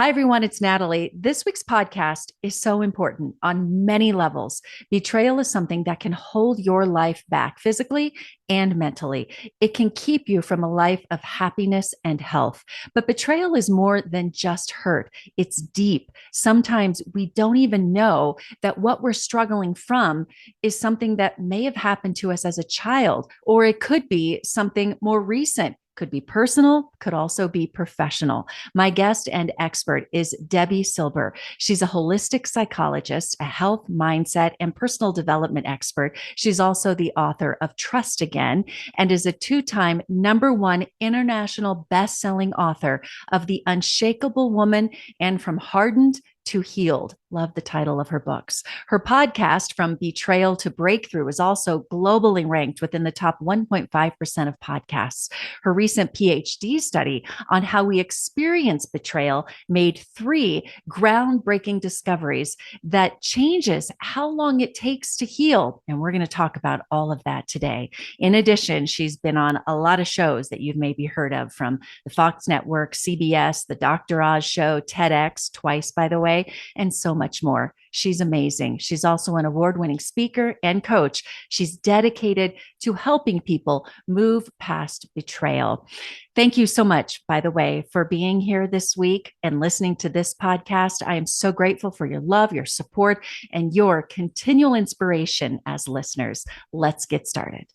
Hi, everyone. It's Natalie. This week's podcast is so important on many levels. Betrayal is something that can hold your life back physically and mentally. It can keep you from a life of happiness and health. But betrayal is more than just hurt, it's deep. Sometimes we don't even know that what we're struggling from is something that may have happened to us as a child, or it could be something more recent. Could be personal, could also be professional. My guest and expert is Debi Silber. She's a holistic psychologist, a health, mindset, and personal development expert. She's also the author of Trust Again and is a two-time #1 international best-selling author of The Unshakable Woman and From Hardened to Healed. Love the title of her books. Her podcast, From Betrayal to Breakthrough, is also globally ranked within the top 1.5% of podcasts. Her recent PhD study on how we experience betrayal made 3 groundbreaking discoveries that changes how long it takes to heal. And we're going to talk about all of that today. In addition, she's been on a lot of shows that you've maybe heard of, from the Fox Network, CBS, the Dr. Oz show, TEDx, twice, by the way, and so much more. She's amazing. She's also an award-winning speaker and coach. She's dedicated to helping people move past betrayal. Thank you so much, by the way, for being here this week and listening to this podcast. I am so grateful for your love, your support, and your continual inspiration as listeners. Let's get started.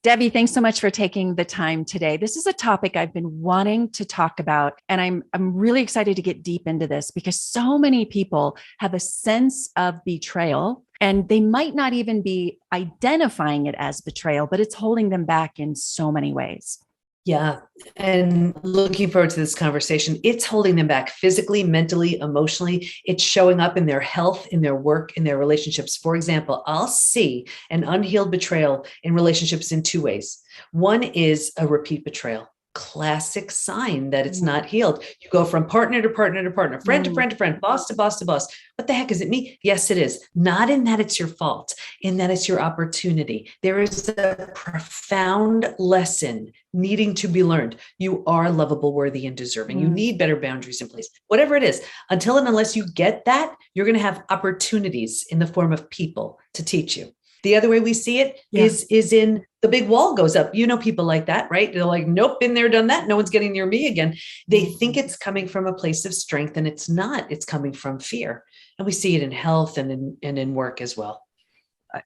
Debi, thanks so much for taking the time today. This is a topic I've been wanting to talk about, and I'm really excited to get deep into this because so many people have a sense of betrayal, and they might not even be identifying it as betrayal, but it's holding them back in so many ways. Yeah. And looking forward to this conversation. It's holding them back physically, mentally, emotionally. It's showing up in their health, in their work, in their relationships. For example, I'll see an unhealed betrayal in relationships in 2 ways. One is a repeat betrayal. Classic sign that it's not healed. You go from partner to partner to partner, friend to friend to friend, boss to boss to boss. What the heck, is it me? Yes, it is. Not in that it's your fault, in that it's your opportunity. There is a profound lesson needing to be learned. You are lovable, worthy, and deserving. You need better boundaries in place. Whatever it is, until and unless you get that, you're going to have opportunities in the form of people to teach you. The other way we see it is in the big wall goes up. You know, people like that, right? They're like, nope, been there, done that. No one's getting near me again. They think it's coming from a place of strength, and it's not. It's coming from fear. And we see it in health and in work as well.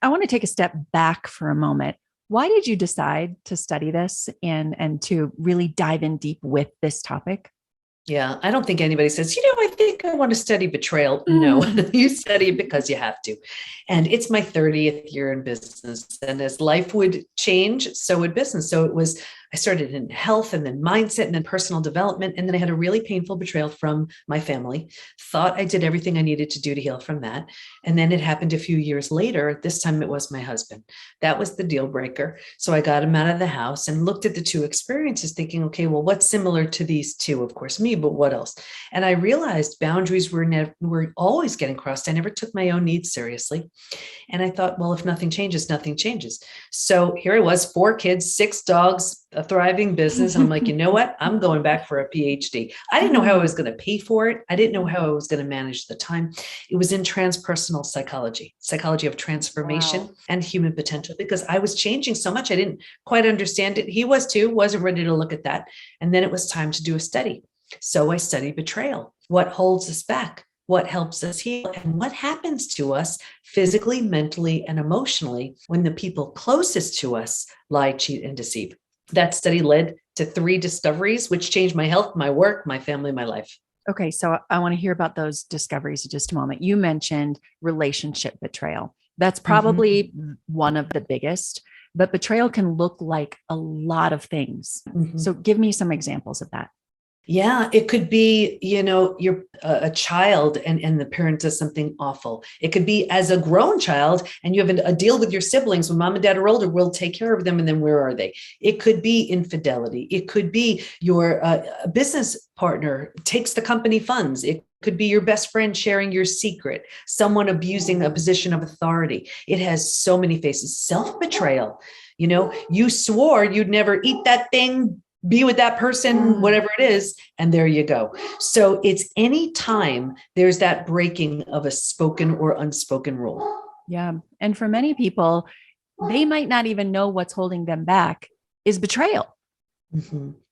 I want to take a step back for a moment. Why did you decide to study this and to really dive in deep with this topic? Yeah, I don't think anybody says, I think I want to study betrayal. No, you study it because you have to. And it's my 30th year in business. And as life would change, so would business. So I started in health and then mindset and then personal development. And then I had a really painful betrayal from my family. Thought I did everything I needed to do to heal from that. And then it happened a few years later. This time it was my husband. That was the deal breaker. So I got him out of the house and looked at the 2 experiences thinking, okay, well, what's similar to these 2? Of course, me, but what else? And I realized boundaries were always getting crossed. I never took my own needs seriously. And I thought, well, if nothing changes, nothing changes. So here I was, 4 kids, 6 dogs, a thriving business. And I'm like, you know what? I'm going back for a PhD. I didn't know how I was going to pay for it. I didn't know how I was going to manage the time. It was in transpersonal psychology of transformation and human potential, because I was changing so much. I didn't quite understand it. He was too, wasn't ready to look at that. And then it was time to do a study. So I studied betrayal. What holds us back? What helps us heal? And what happens to us physically, mentally, and emotionally when the people closest to us lie, cheat, and deceive? That study led to 3 discoveries, which changed my health, my work, my family, my life. Okay, so I want to hear about those discoveries in just a moment. You mentioned relationship betrayal. That's probably one of the biggest, but betrayal can look like a lot of things. So give me some examples of that. Yeah, it could be, you're a child and the parent does something awful. It could be as a grown child and you have a deal with your siblings. When mom and dad are older, we'll take care of them. And then where are they? It could be infidelity. It could be your business partner takes the company funds. It could be your best friend sharing your secret, someone abusing a position of authority. It has so many faces. Self-betrayal. You swore you'd never eat that thing, be with that person, whatever it is, and there you go. So it's any time there's that breaking of a spoken or unspoken rule. Yeah. And for many people, they might not even know what's holding them back is betrayal.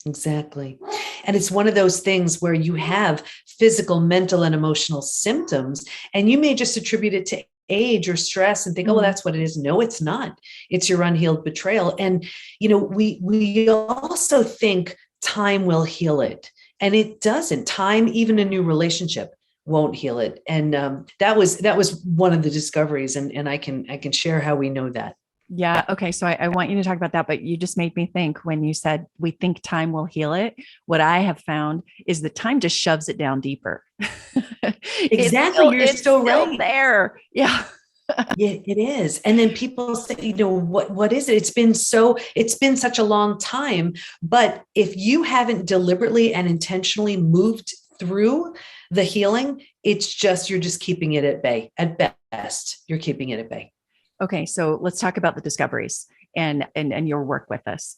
Exactly. And it's one of those things where you have physical, mental, and emotional symptoms, and you may just attribute it to age or stress and think, oh, well, that's what it is. No, it's not. It's your unhealed betrayal. And, we also think time will heal it. And it doesn't. Time, even a new relationship, won't heal it. And that was one of the discoveries. And I can share how we know that. Yeah. Okay. So I want you to talk about that, but you just made me think when you said we think time will heal it. What I have found is that time just shoves it down deeper. Exactly. You're it's still still right. there. Yeah. Yeah, it is. And then people say, what is it? It's been such a long time. But if you haven't deliberately and intentionally moved through the healing, you're just keeping it at bay. At best, you're keeping it at bay. Okay. So let's talk about the discoveries and your work with us.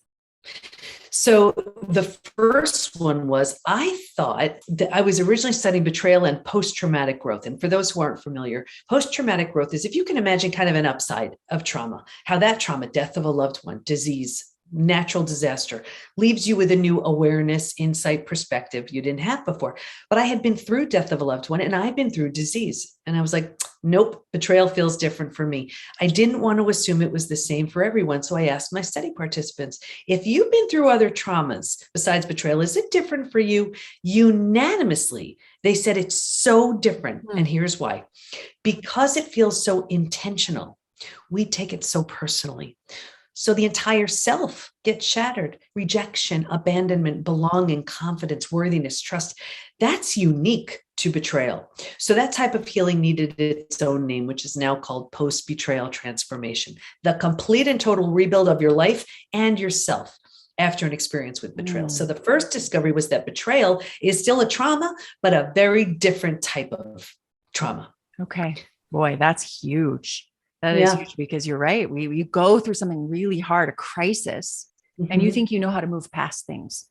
So the first one was, I thought that I was originally studying betrayal and post-traumatic growth. And for those who aren't familiar, post-traumatic growth is, if you can imagine, kind of an upside of trauma, how that trauma, death of a loved one, disease, natural disaster, leaves you with a new awareness, insight, perspective you didn't have before. But I had been through death of a loved one, and I had been through disease. And I was like, nope, betrayal feels different for me. I didn't want to assume it was the same for everyone. So I asked my study participants, if you've been through other traumas besides betrayal, is it different for you? Unanimously, they said it's so different. And here's why. Because it feels so intentional, we take it so personally. So the entire self gets shattered. Rejection, abandonment, belonging, confidence, worthiness, trust. That's unique to betrayal. So that type of healing needed its own name, which is now called Post-Betrayal Transformation, the complete and total rebuild of your life and yourself after an experience with betrayal. So the first discovery was that betrayal is still a trauma, but a very different type of trauma. Okay. Boy, that's huge. That is huge, because you're right. We go through something really hard, a crisis, and you think you know how to move past things.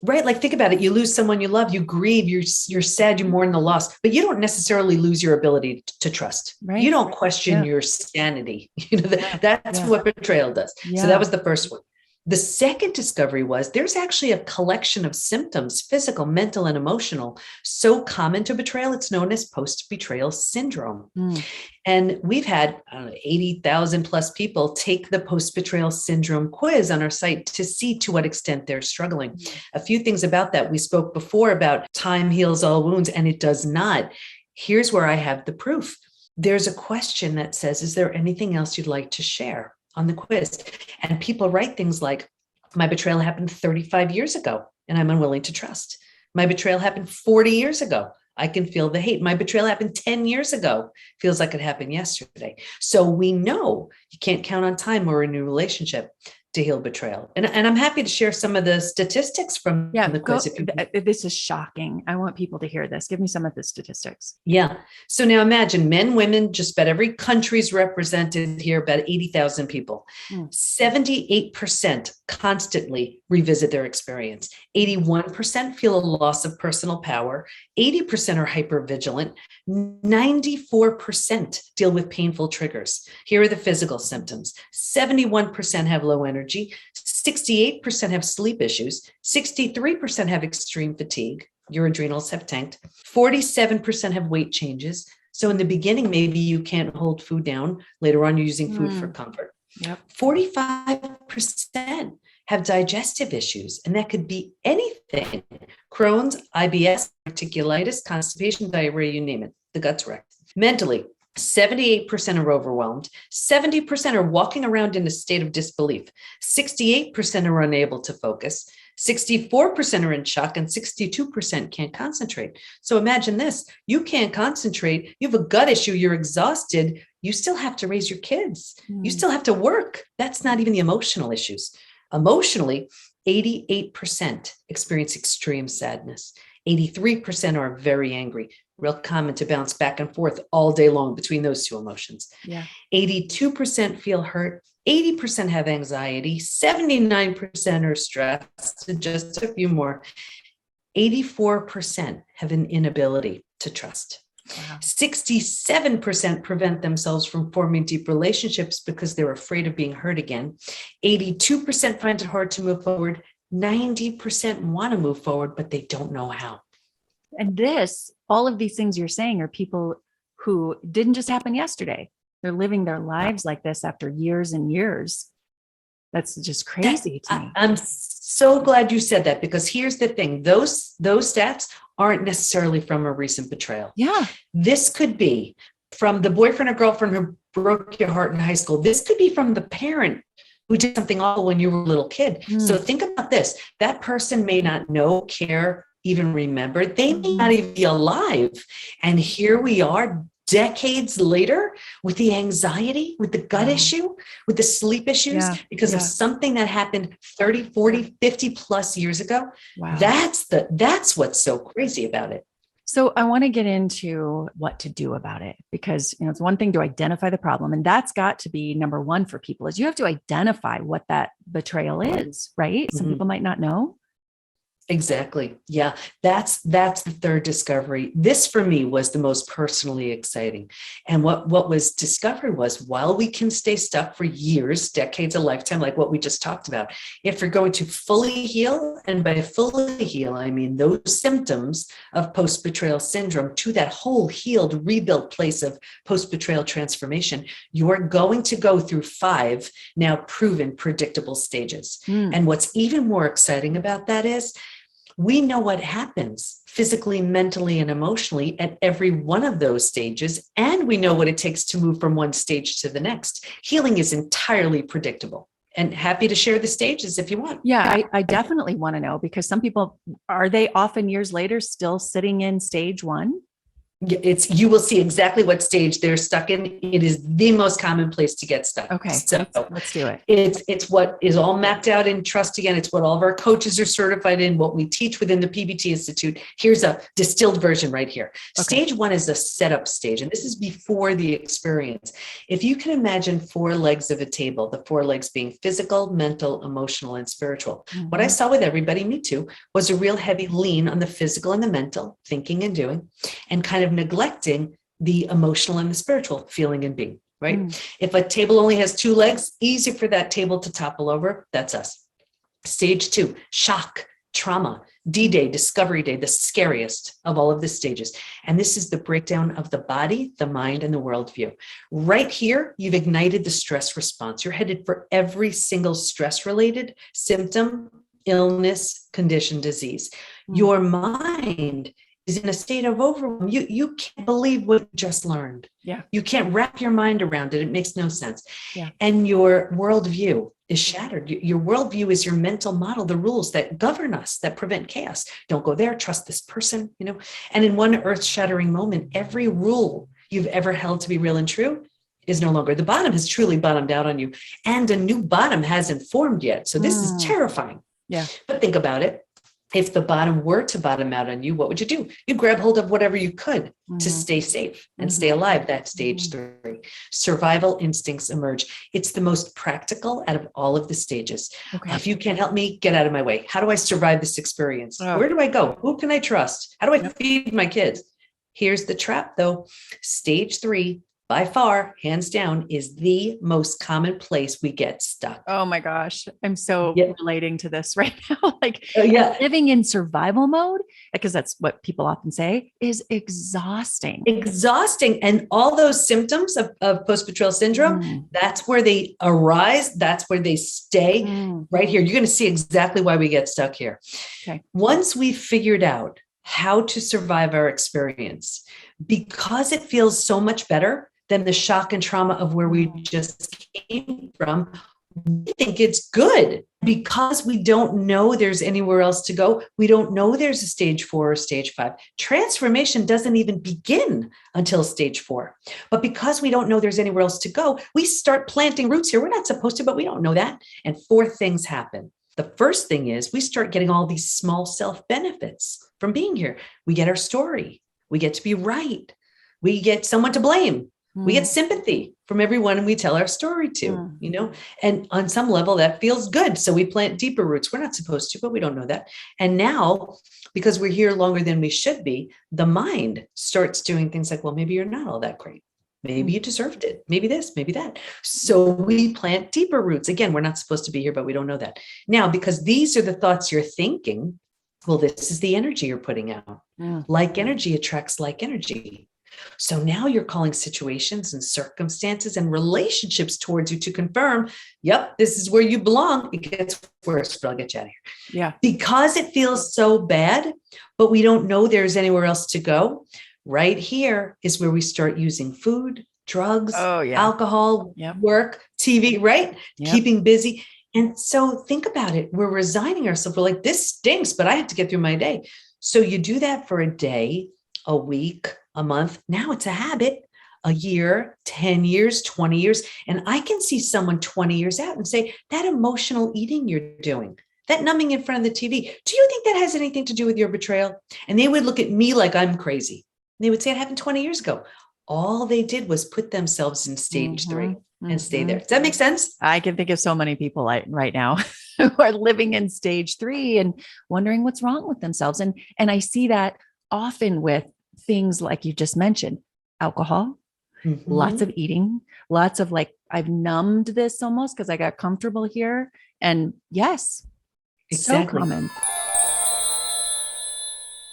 Right. Like, think about it. You lose someone you love, you grieve, you're sad, you mourn the loss, but you don't necessarily lose your ability to trust. Right. You don't question your sanity. That's what betrayal does. So that was the first one. The second discovery was there's actually a collection of symptoms, physical, mental, and emotional, so common to betrayal. It's known as post-betrayal syndrome. And we've had 80,000 plus people take the post-betrayal syndrome quiz on our site to see to what extent they're struggling. A few things about that. We spoke before about time heals all wounds, and it does not. Here's where I have the proof. There's a question that says, is there anything else you'd like to share on the quiz? And people write things like, my betrayal happened 35 years ago and I'm unwilling to trust. My betrayal happened 40 years ago. I can feel the hate. My betrayal happened 10 years ago. Feels like it happened yesterday. So we know you can't count on time or a new relationship to heal betrayal. And I'm happy to share some of the statistics from the quiz. This is shocking. I want people to hear this. Give me some of the statistics. Yeah. So now imagine men, women, just about every country's represented here, about 80,000 people. 78% constantly revisit their experience. 81% feel a loss of personal power. 80% are hypervigilant. 94% deal with painful triggers. Here are the physical symptoms. 71% have low energy. 68% have sleep issues. 63% have extreme fatigue. Your adrenals have tanked. 47% have weight changes. So in the beginning, maybe you can't hold food down. Later on, you're using food for comfort. 45% have digestive issues, and that could be anything: Crohn's, IBS, reticulitis, constipation, diarrhea, you name it. The gut's wrecked. Mentally, 78% are overwhelmed. 70% are walking around in a state of disbelief. 68% are unable to focus. 64% are in shock, and 62% can't concentrate. So imagine this. You can't concentrate. You have a gut issue. You're exhausted. You still have to raise your kids. You still have to work. That's not even the emotional issues. Emotionally, 88% experience extreme sadness. 83% are very angry. Real common to bounce back and forth all day long between those two emotions. 82% feel hurt. 80% have anxiety, 79% are stressed, and just a few more. 84% have an inability to trust. Wow. 67% prevent themselves from forming deep relationships because they're afraid of being hurt again. 82% find it hard to move forward. 90% want to move forward, but they don't know how. And all of these things you're saying are people who didn't just happen yesterday. They're living their lives like this after years and years. That's just crazy to me. I'm so glad you said that, because here's the thing. Those stats aren't necessarily from a recent betrayal. Yeah. This could be from the boyfriend or girlfriend who broke your heart in high school. This could be from the parent who did something awful when you were a little kid. So think about this. That person may not know, care, even remember. They may not even be alive. And here we are decades later with the anxiety, with the gut issue, with the sleep issues, because of something that happened 30, 40, 50 plus years ago. Wow. That's what's so crazy about it. So I want to get into what to do about it, because, it's one thing to identify the problem, and that's got to be number one for people, is you have to identify what that betrayal is, right? Some people might not know. Exactly. Yeah. That's the third discovery. This for me was the most personally exciting. And what was discovered was, while we can stay stuck for years, decades, a lifetime, like what we just talked about, if we're going to fully heal, and by fully heal, I mean those symptoms of post-betrayal syndrome to that whole healed, rebuilt place of post-betrayal transformation, you're going to go through 5 now proven predictable stages. And what's even more exciting about that is, we know what happens physically, mentally, and emotionally at every one of those stages. And we know what it takes to move from one stage to the next. Healing is entirely predictable. And happy to share the stages if you want. Yeah, I definitely want to know, because some people, are they often years later still sitting in stage 1? You will see exactly what stage they're stuck in. It is the most common place to get stuck. Okay, so let's do it. It's what is all mapped out in Trust Again. It's what all of our coaches are certified in, what we teach within the PBT Institute. Here's a distilled version right here. Okay. Stage 1 is a setup stage, and this is before the experience. If you can imagine 4 legs of a table, the 4 legs being physical, mental, emotional, and spiritual. What I saw with everybody, me too, was a real heavy lean on the physical and the mental, thinking and doing, and kind of neglecting the emotional and the spiritual, feeling and being, right? If a table only has 2 legs, easy for that table to topple over. That's us. Stage 2, shock, trauma, D-Day, Discovery Day, the scariest of all of the stages. And this is the breakdown of the body, the mind, and the worldview. Right here, you've ignited the stress response. You're headed for every single stress-related symptom, illness, condition, disease. Your mind is in a state of overwhelm. You can't believe what you just learned. Yeah. You can't wrap your mind around it. It makes no sense. Yeah. And your worldview is shattered. Your worldview is your mental model, the rules that govern us, that prevent chaos. Don't go there, trust this person, And in one earth-shattering moment, every rule you've ever held to be real and true is no longer. The bottom has truly bottomed out on you, and a new bottom hasn't formed yet. So this is terrifying. Yeah. But think about it. If the bottom were to bottom out on you, what would you do? You'd grab hold of whatever you could to stay safe and stay alive. That's stage 3. Survival instincts emerge. It's the most practical out of all of the stages. Okay. If you can't help me, get out of my way. How do I survive this experience? Where do I go? Who can I trust? How do I feed my kids? Here's the trap, though. Stage 3, by far, hands down, is the most common place we get stuck. Oh my gosh. I'm so relating to this right now. Living in survival mode, because that's what people often say, is exhausting. Exhausting. And all those symptoms of post-betrayal syndrome, that's where they arise. That's where they stay right here. You're going to see exactly why we get stuck here. Okay. Once we've figured out how to survive our experience, because it feels so much better than the shock and trauma of where we just came from, we think it's good. Because we don't know there's anywhere else to go. We don't know there's a stage 4 or stage 5. Transformation doesn't even begin until stage 4. But because we don't know there's anywhere else to go, we start planting roots here. We're not supposed to, but we don't know that. And 4 things happen. The first thing is we start getting all these small self benefits from being here. We get our story. We get to be right. We get someone to blame. We get sympathy from everyone we tell our story to, and on some level that feels good. So we plant deeper roots. We're not supposed to, but we don't know that. And now, because we're here longer than we should be, the mind starts doing things like, well, maybe you're not all that great. Maybe you deserved it. Maybe this, maybe that. So we plant deeper roots. Again, we're not supposed to be here, but we don't know that. Now, because these are the thoughts you're thinking, well, this is the energy you're putting out. Like energy attracts like energy. So now you're calling situations and circumstances and relationships towards you to confirm, yep, this is where you belong. It gets worse, but I'll get you out of here. Yeah. Because it feels so bad, but we don't know there's anywhere else to go. Right here is where we start using food, drugs, alcohol, work, TV, right? Keeping busy. And so think about it. We're resigning ourselves. We're like, this stinks, but I have to get through my day. So you do that for a day, a week, a month. Now it's a habit, a year, 10 years, 20 years. And I can see someone 20 years out and say, that emotional eating you're doing, that numbing in front of the TV, do you think that has anything to do with your betrayal? And they would look at me like I'm crazy. They would say it happened 20 years ago. All they did was put themselves in stage 3 and stay there. Does that make sense? I can think of so many people right now who are living in stage 3 and wondering what's wrong with themselves. And I see that often with things like you just mentioned, alcohol, lots of eating, lots of like, I've numbed this almost because I got comfortable here. And yes, exactly. So common.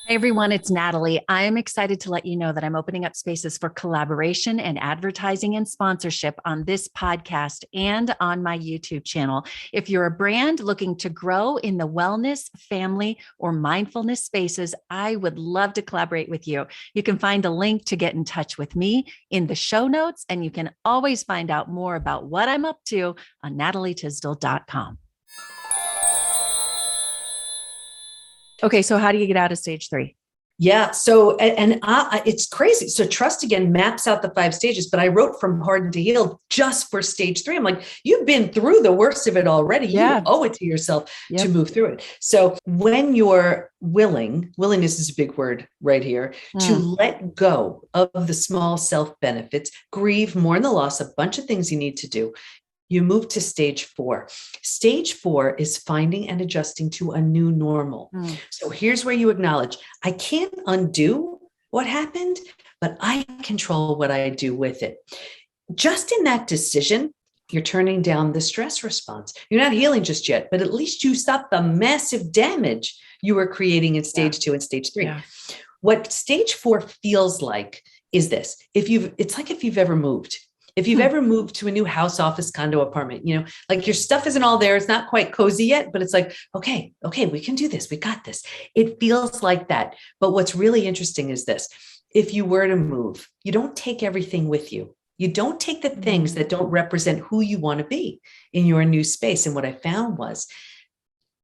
Hey everyone, it's Natalie. I am excited to let you know that I'm opening up spaces for collaboration and advertising and sponsorship on this podcast and on my YouTube channel. If you're a brand looking to grow in the wellness, family, or mindfulness spaces, I would love to collaborate with you. You can find a link to get in touch with me in the show notes, and you can always find out more about what I'm up to on natalietysdal.com. Okay. So how do you get out of stage 3? Yeah. So, it's crazy. So trust again maps out the 5 stages, but I wrote from hardened to healed just for stage 3. I'm like, you've been through the worst of it already. Yeah. You owe it to yourself to move through it. So when you're willingness is a big word right here, to let go of the small self benefits, grieve, mourn the loss, a bunch of things you need to do. You move to stage 4. Stage 4 is finding and adjusting to a new normal. So here's where you acknowledge, I can't undo what happened, but I control what I do with it. Just in that decision, you're turning down the stress response. You're not healing just yet, but at least you stop the massive damage you were creating in stage 2 and stage 3. Yeah. What stage 4 feels like is this. It's like if you've ever moved. If you've ever moved to a new house, office, condo, apartment, like your stuff isn't all there. It's not quite cozy yet, but it's like, okay, we can do this. We got this. It feels like that. But what's really interesting is this. If you were to move, you don't take everything with you. You don't take the things that don't represent who you want to be in your new space. And what I found was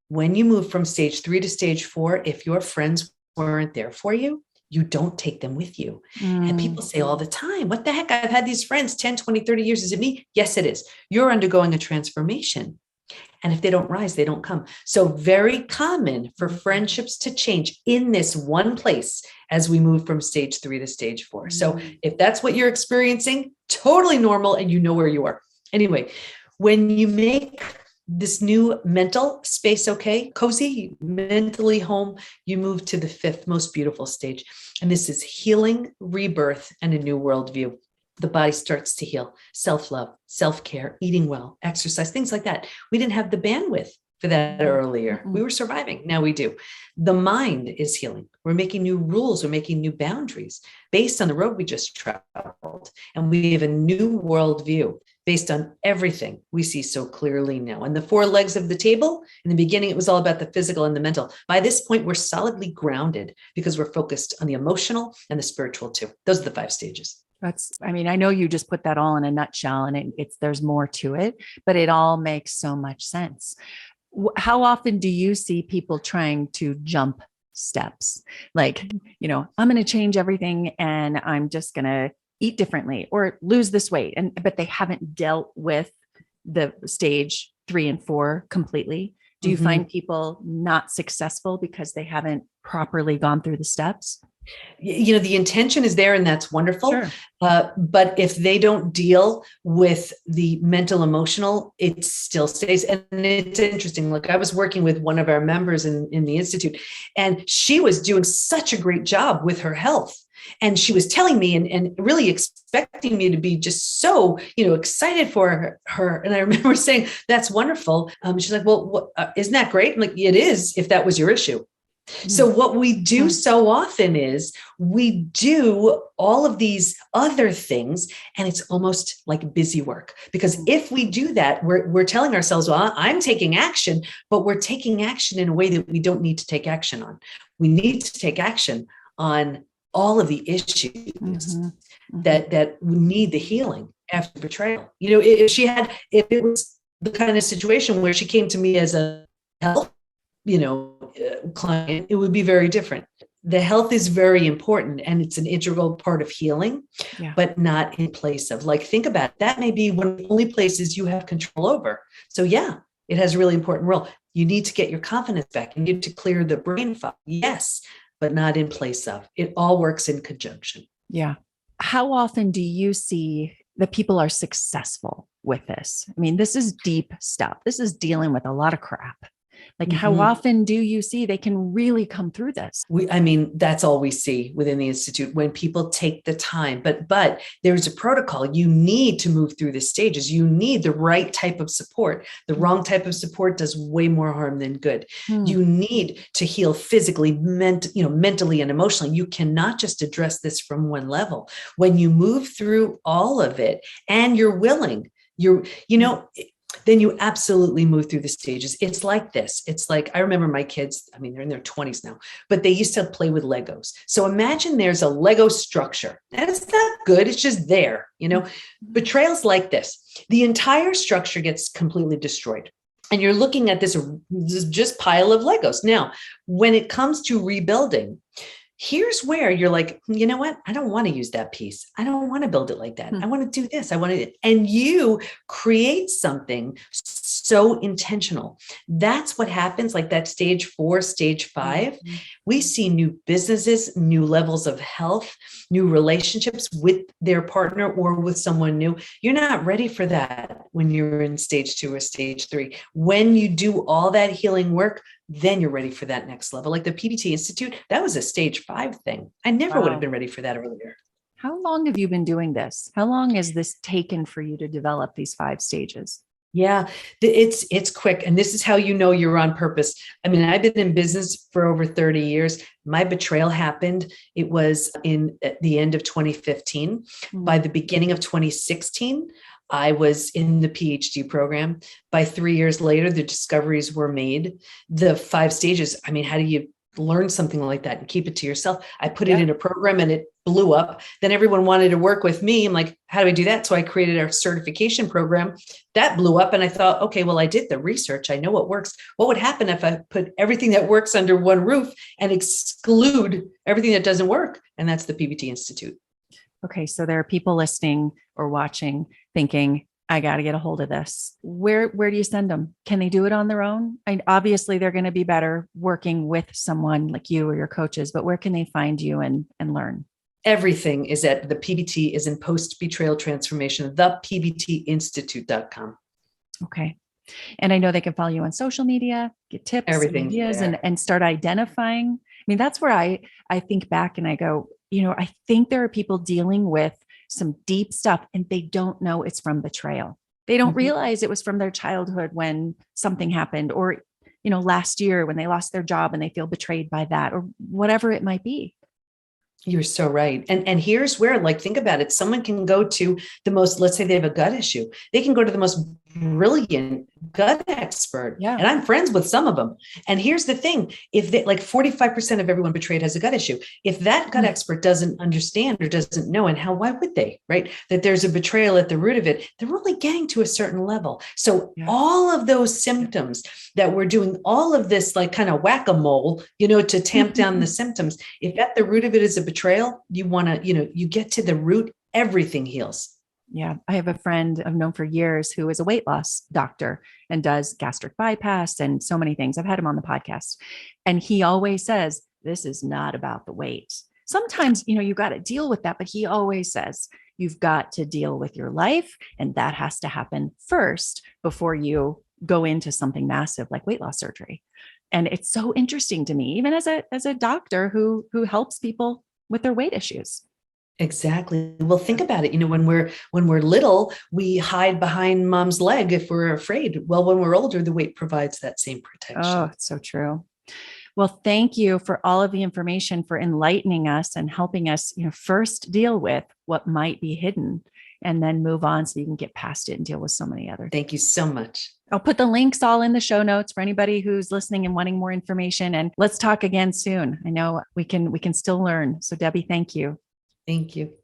when you move from stage 3 to stage 4, if your friends weren't there for you, you don't take them with you. And people say all the time, what the heck? I've had these friends 10, 20, 30 years. Is it me? Yes, it is. You're undergoing a transformation. And if they don't rise, they don't come. So very common for friendships to change in this one place as we move from stage 3 to stage 4. So if that's what you're experiencing, totally normal, and you know where you are. Anyway, when you make this new mental space, cozy, mentally home, you move to the 5th most beautiful stage. And this is healing, rebirth, and a new worldview. The body starts to heal, self-love, self-care, eating well, exercise, things like that. We didn't have the bandwidth for that earlier. We were surviving. Now we do. The mind is healing. We're making new rules. We're making new boundaries based on the road we just traveled. And we have a new worldview based on everything we see so clearly now. And the 4 legs of the table, in the beginning, it was all about the physical and the mental. By this point, we're solidly grounded because we're focused on the emotional and the spiritual too. Those are the 5 stages. I know you just put that all in a nutshell, and there's more to it, but it all makes so much sense. How often do you see people trying to jump steps? Like, I'm going to change everything and I'm just going to eat differently or lose this weight. But they haven't dealt with the stage 3 and 4 completely. Do you find people not successful because they haven't properly gone through the steps? The intention is there and that's wonderful. Sure. But if they don't deal with the mental, emotional, it still stays. And it's interesting. Look, I was working with one of our members in the Institute, and she was doing such a great job with her health. And she was telling me and really expecting me to be just so, excited for her. And I remember saying, that's wonderful. She's like, well, isn't that great? I'm like, it is, if that was your issue. So what we do so often is we do all of these other things, and it's almost like busy work, because if we do that, we're telling ourselves, well, I'm taking action, but we're taking action in a way that we don't need to take action on. We need to take action on all of the issues that need the healing after betrayal. If it was the kind of situation where she came to me as a health client, it would be very different. The health is very important and it's an integral part of healing, but not in place of, like, think about it. That may be one of the only places you have control over. So it has a really important role. You need to get your confidence back. You need to clear the brain fog. Yes, but not in place of. It all works in conjunction. Yeah. How often do you see that people are successful with this? I mean, this is deep stuff. This is dealing with a lot of crap. Like, how often do you see they can really come through this? That's all we see within the Institute, when people take the time, but there's a protocol. You need to move through the stages. You need the right type of support. The wrong type of support does way more harm than good. You need to heal physically, mentally and emotionally. You cannot just address this from one level. When you move through all of it and you're willing, then you absolutely move through the stages. It's like this. It's like, I remember my kids, they're in their 20s now, but they used to play with Legos. So imagine there's a Lego structure and it's not good. It's just there, Betrayal's like this. The entire structure gets completely destroyed. And you're looking at this just pile of Legos. Now, when it comes to rebuilding, here's where you're like, you know what? I don't want to use that piece. I don't want to build it like that. I want to do this. And you create something so intentional. That's what happens, like that stage 4, stage 5. We see new businesses, new levels of health, new relationships with their partner or with someone new. You're not ready for that when you're in stage 2 or stage 3. When you do all that healing work, then you're ready for that next level. Like the PBT Institute, that was a stage 5 thing. I never would have been ready for that earlier. How long have you been doing this? How long has this taken for you to develop these 5 stages? Yeah, it's quick. And this is how you're on purpose. I've been in business for over 30 years. My betrayal happened. It was at the end of 2015. By the beginning of 2016, I was in the PhD program. By 3 years later, the discoveries were made. The 5 stages. How do you learn something like that and keep it to yourself? I put it in a program and it blew up. Then everyone wanted to work with me. I'm like, how do we do that? So I created our certification program that blew up. And I thought, okay, well, I did the research. I know what works. What would happen if I put everything that works under one roof and exclude everything that doesn't work? And that's the PBT Institute. Okay. So there are people listening or watching thinking, I got to get a hold of this. Where do you send them? Can they do it on their own? Obviously they're going to be better working with someone like you or your coaches, but where can they find you and learn? Everything is at the PBT is in Post-Betrayal Transformation, thepbtinstitute.com. Okay. And I know they can follow you on social media, get tips, everything, ideas, and start identifying. That's where I think back and I go, I think there are people dealing with some deep stuff and they don't know it's from betrayal. They don't realize it was from their childhood when something happened, or, last year when they lost their job and they feel betrayed by that, or whatever it might be. You're so right. And here's where, like, think about it. Someone can go to the most, let's say they have a gut issue. They can go to the most brilliant gut expert. Yeah. And I'm friends with some of them. And here's the thing. If they, like 45% of everyone betrayed has a gut issue. If that gut expert doesn't understand or doesn't know, and why would they, right? That there's a betrayal at the root of it, they're only getting to a certain level. So all of those symptoms that we're doing, all of this, like kind of whack-a-mole, to tamp down the symptoms. If at the root of it is a betrayal, you want to, you get to the root, everything heals. Yeah. I have a friend I've known for years who is a weight loss doctor and does gastric bypass and so many things. I've had him on the podcast. And he always says, this is not about the weight. sometimes, you got to deal with that. But he always says, you've got to deal with your life. And that has to happen first before you go into something massive like weight loss surgery. And it's so interesting to me, even as a doctor who helps people with their weight issues. Exactly. Well, think about it. When we're little, we hide behind mom's leg if we're afraid. Well, when we're older, the weight provides that same protection. Oh, it's so true. Well, thank you for all of the information, for enlightening us and helping us, first deal with what might be hidden and then move on so you can get past it and deal with so many other. Thank you so much. I'll put the links all in the show notes for anybody who's listening and wanting more information. And let's talk again soon. I know we can still learn. So Debi, thank you. Thank you.